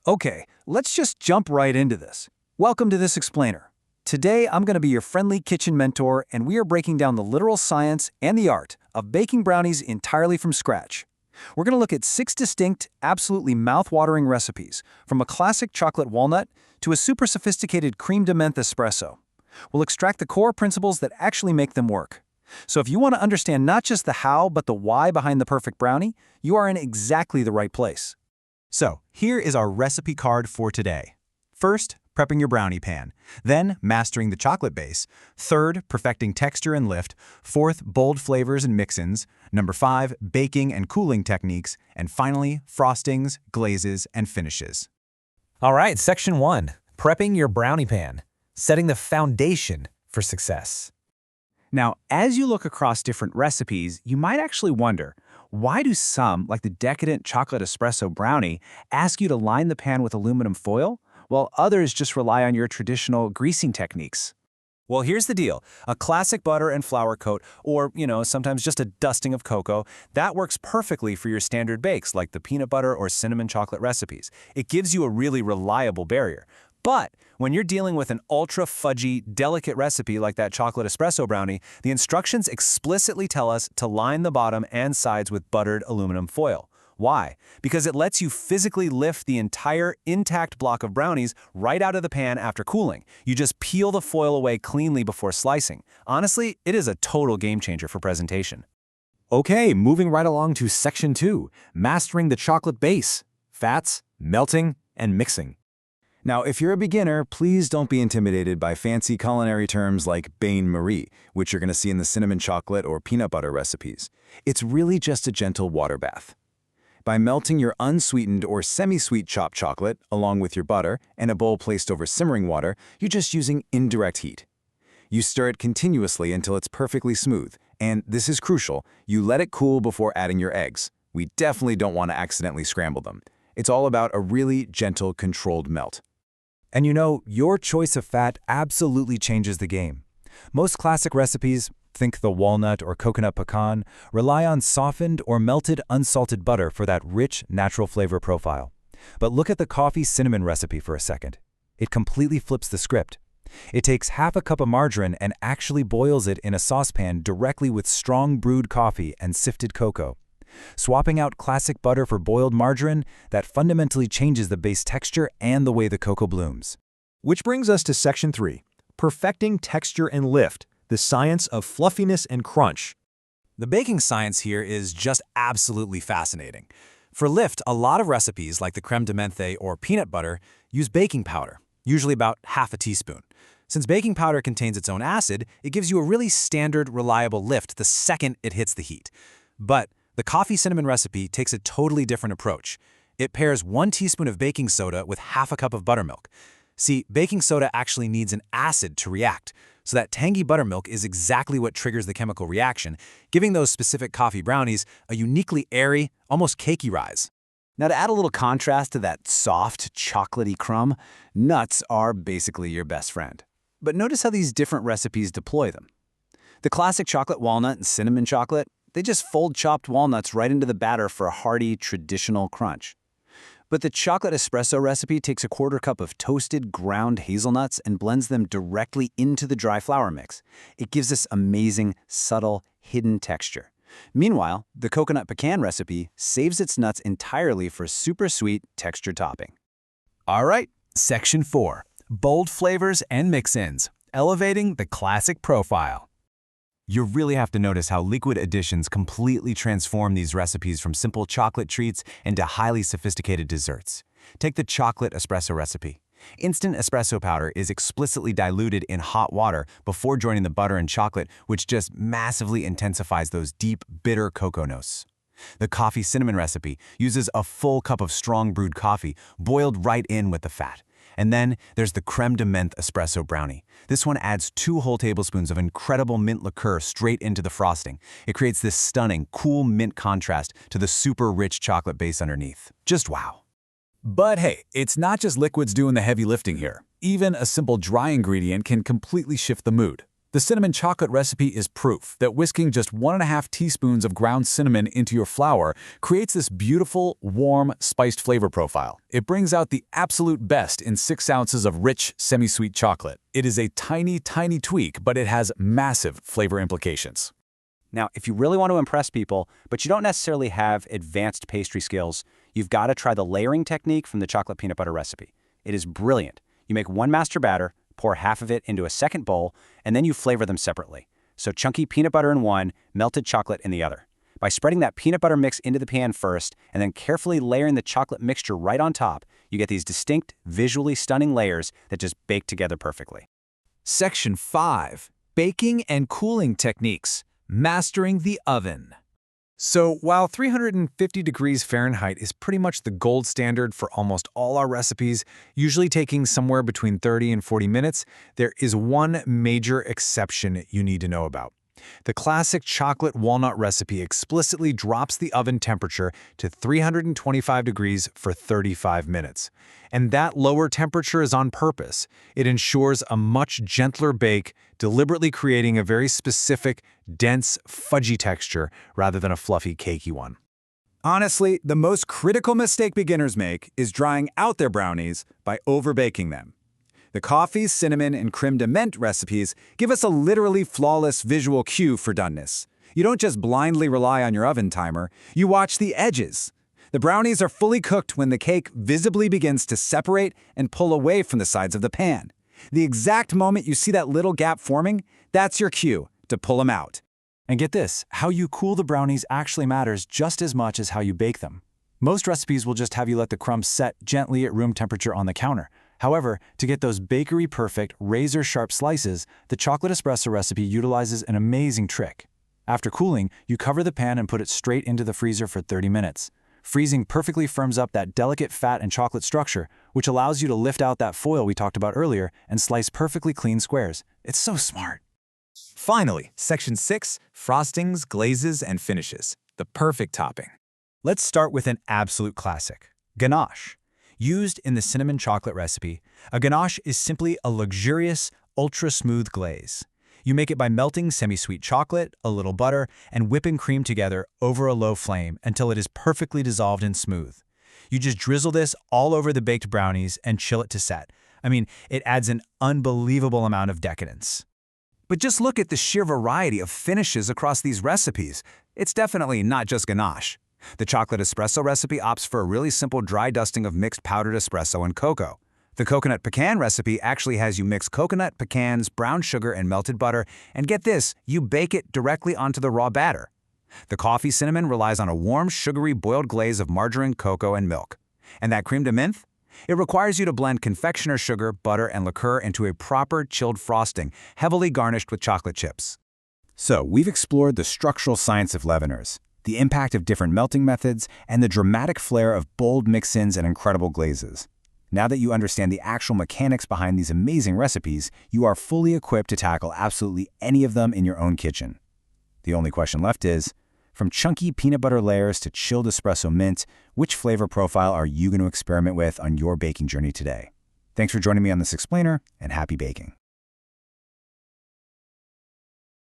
Okay, let's just jump right into this. Welcome to This Explainer. Today, I'm going to be your friendly kitchen mentor, and we are breaking down the literal science and the art of baking brownies entirely from scratch. We're going to look at 6 distinct, absolutely mouth-watering recipes, from a classic chocolate walnut to a super sophisticated creme de menthe espresso. We'll extract the core principles that actually make them work. So if you want to understand not just the how, but the why behind the perfect brownie, you are in exactly the right place. So, here is our recipe card for today. First, prepping your brownie pan. Then, mastering the chocolate base. Third, perfecting texture and lift. Fourth, bold flavors and mix-ins. Number 5, baking and cooling techniques. And finally, frostings, glazes, and finishes. All right, section 1, prepping your brownie pan, setting the foundation for success. Now, as you look across different recipes, you might actually wonder, why do some, like the decadent chocolate espresso brownie, ask you to line the pan with aluminum foil, while others just rely on your traditional greasing techniques? Well, here's the deal. A classic butter and flour coat, or, sometimes just a dusting of cocoa, that works perfectly for your standard bakes like the peanut butter or cinnamon chocolate recipes. It gives you a really reliable barrier. But when you're dealing with an ultra-fudgy, delicate recipe like that chocolate espresso brownie, the instructions explicitly tell us to line the bottom and sides with buttered aluminum foil. Why? Because it lets you physically lift the entire intact block of brownies right out of the pan after cooling. You just peel the foil away cleanly before slicing. Honestly, it is a total game changer for presentation. Okay, moving right along to section 2, mastering the chocolate base, fats, melting, and mixing. Now, if you're a beginner, please don't be intimidated by fancy culinary terms like bain-marie, which you're going to see in the cinnamon chocolate or peanut butter recipes. It's really just a gentle water bath. By melting your unsweetened or semi-sweet chopped chocolate along with your butter and a bowl placed over simmering water, you're just using indirect heat. You stir it continuously until it's perfectly smooth, and this is crucial, you let it cool before adding your eggs. We definitely don't want to accidentally scramble them. It's all about a really gentle, controlled melt. And your choice of fat absolutely changes the game. Most classic recipes, think the walnut or coconut pecan, rely on softened or melted unsalted butter for that rich, natural flavor profile. But look at the coffee cinnamon recipe for a second. It completely flips the script. It takes half a cup of margarine and actually boils it in a saucepan directly with strong brewed coffee and sifted cocoa. Swapping out classic butter for boiled margarine, that fundamentally changes the base texture and the way the cocoa blooms. Which brings us to section 3, perfecting texture and lift, the science of fluffiness and crunch. The baking science here is just absolutely fascinating. For lift, a lot of recipes like the creme de menthe or peanut butter use baking powder, usually about half a teaspoon. Since baking powder contains its own acid, it gives you a really standard, reliable lift the second it hits the heat. But the coffee cinnamon recipe takes a totally different approach. It pairs 1 teaspoon of baking soda with half a cup of buttermilk. See, baking soda actually needs an acid to react, so that tangy buttermilk is exactly what triggers the chemical reaction, giving those specific coffee brownies a uniquely airy, almost cakey rise. Now, to add a little contrast to that soft, chocolatey crumb, nuts are basically your best friend. But notice how these different recipes deploy them. The classic chocolate walnut and cinnamon chocolate, they just fold chopped walnuts right into the batter for a hearty, traditional crunch. But the chocolate espresso recipe takes a 1/4 cup of toasted, ground hazelnuts and blends them directly into the dry flour mix. It gives this amazing, subtle, hidden texture. Meanwhile, the coconut pecan recipe saves its nuts entirely for super sweet texture topping. All right, section 4, bold flavors and mix-ins, elevating the classic profile. You really have to notice how liquid additions completely transform these recipes from simple chocolate treats into highly sophisticated desserts. Take the chocolate espresso recipe. Instant espresso powder is explicitly diluted in hot water before joining the butter and chocolate, which just massively intensifies those deep, bitter cocoa notes. The coffee cinnamon recipe uses a full cup of strong brewed coffee boiled right in with the fat. And then there's the creme de menthe espresso brownie. This one adds 2 whole tablespoons of incredible mint liqueur straight into the frosting. It creates this stunning, cool mint contrast to the super rich chocolate base underneath. Just wow. But hey, it's not just liquids doing the heavy lifting here. Even a simple dry ingredient can completely shift the mood. The cinnamon chocolate recipe is proof that whisking just 1.5 teaspoons of ground cinnamon into your flour creates this beautiful, warm, spiced flavor profile. It brings out the absolute best in 6 ounces of rich, semi-sweet chocolate. It is a tiny, tiny tweak, but it has massive flavor implications. Now, if you really want to impress people, but you don't necessarily have advanced pastry skills, you've got to try the layering technique from the chocolate peanut butter recipe. It is brilliant. You make one master batter, pour half of it into a second bowl, and then you flavor them separately. So chunky peanut butter in one, melted chocolate in the other. By spreading that peanut butter mix into the pan first, and then carefully layering the chocolate mixture right on top, you get these distinct, visually stunning layers that just bake together perfectly. Section 5. Baking and cooling techniques. Mastering the oven. So while 350 degrees Fahrenheit is pretty much the gold standard for almost all our recipes, usually taking somewhere between 30 and 40 minutes, there is one major exception you need to know about. The classic chocolate walnut recipe explicitly drops the oven temperature to 325 degrees for 35 minutes. And that lower temperature is on purpose. It ensures a much gentler bake, deliberately creating a very specific, dense, fudgy texture rather than a fluffy, cakey one. Honestly, the most critical mistake beginners make is drying out their brownies by overbaking them. The coffee, cinnamon, and creme de menthe recipes give us a literally flawless visual cue for doneness. You don't just blindly rely on your oven timer, you watch the edges. The brownies are fully cooked when the cake visibly begins to separate and pull away from the sides of the pan. The exact moment you see that little gap forming, that's your cue to pull them out. And get this, how you cool the brownies actually matters just as much as how you bake them. Most recipes will just have you let the crumbs set gently at room temperature on the counter. However, to get those bakery-perfect, razor-sharp slices, the chocolate espresso recipe utilizes an amazing trick. After cooling, you cover the pan and put it straight into the freezer for 30 minutes. Freezing perfectly firms up that delicate fat and chocolate structure, which allows you to lift out that foil we talked about earlier and slice perfectly clean squares. It's so smart. Finally, Section 6. Frostings, glazes, and finishes. The perfect topping. Let's start with an absolute classic, ganache. Used in the cinnamon chocolate recipe, a ganache is simply a luxurious, ultra-smooth glaze. You make it by melting semi-sweet chocolate, a little butter, and whipping cream together over a low flame until it is perfectly dissolved and smooth. You just drizzle this all over the baked brownies and chill it to set. I mean, it adds an unbelievable amount of decadence. But just look at the sheer variety of finishes across these recipes. It's definitely not just ganache. The chocolate espresso recipe opts for a really simple dry dusting of mixed powdered espresso and cocoa. The coconut pecan recipe actually has you mix coconut, pecans, brown sugar, and melted butter, and get this, you bake it directly onto the raw batter. The coffee cinnamon relies on a warm, sugary boiled glaze of margarine, cocoa, and milk. And that creme de menthe? It requires you to blend confectioner sugar, butter, and liqueur into a proper chilled frosting, heavily garnished with chocolate chips. So we've explored the structural science of leaveners, the impact of different melting methods, and the dramatic flair of bold mix-ins and incredible glazes. Now that you understand the actual mechanics behind these amazing recipes, you are fully equipped to tackle absolutely any of them in your own kitchen. The only question left is, from chunky peanut butter layers to chilled espresso mint, which flavor profile are you going to experiment with on your baking journey today? Thanks for joining me on this explainer, and happy baking.